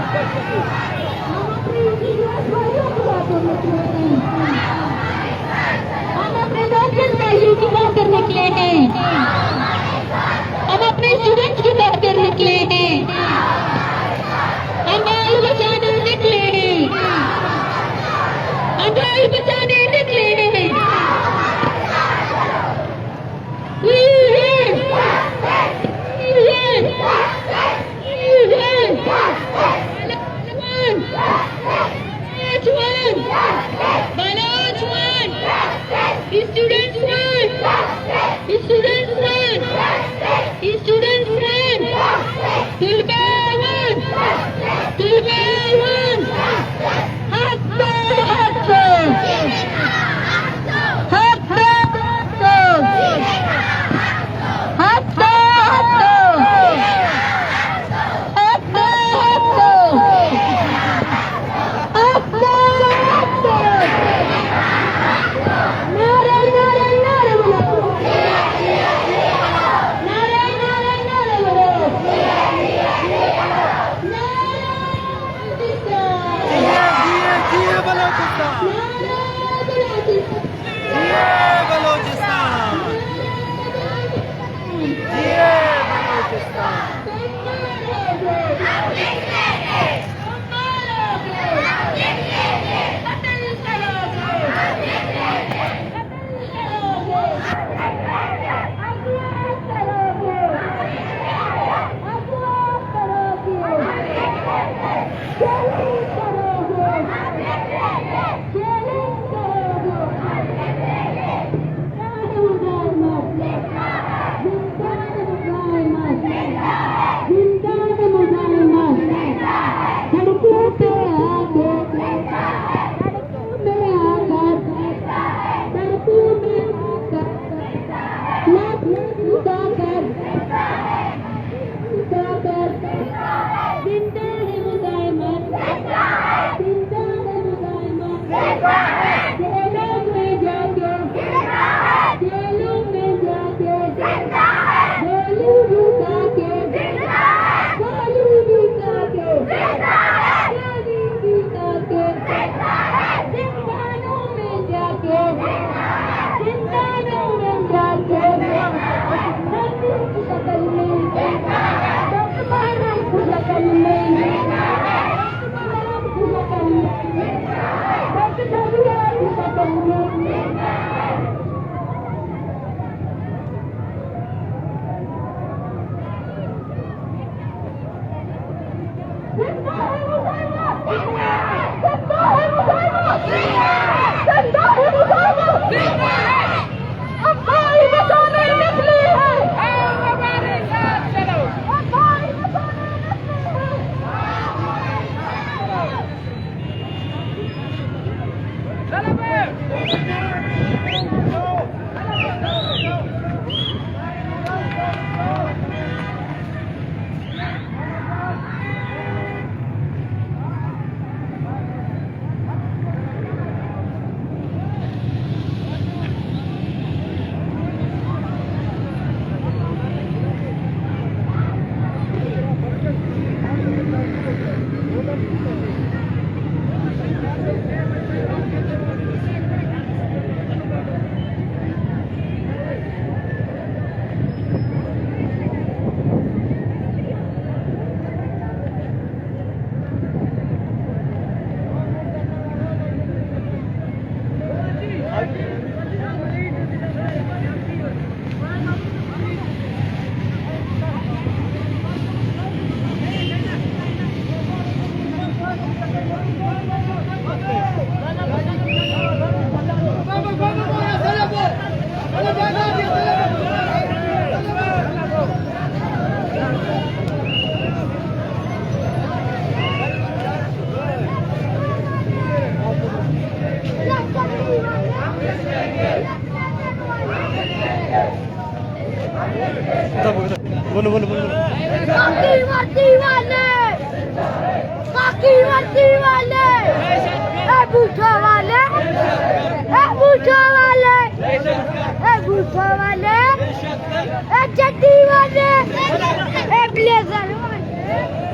हम अपने doctor value की बात करने निकले हैं, हम अपने स्टूडेंट्स की बात करने निकले हैं, हम बाल बचाने निकले हैं, हम बाल बचाने निकले हैं। Students run! Students run! Students run! Tulbawan! Tulbawan! Hatta! Hatta! Hatta! Hatta! बोलो बोलो बोलो काकी वर्दी वाले ए बूठा वाले ए बूठा वाले ए बूठा वाले ए चड्डी वाले ए ब्लेजर वाले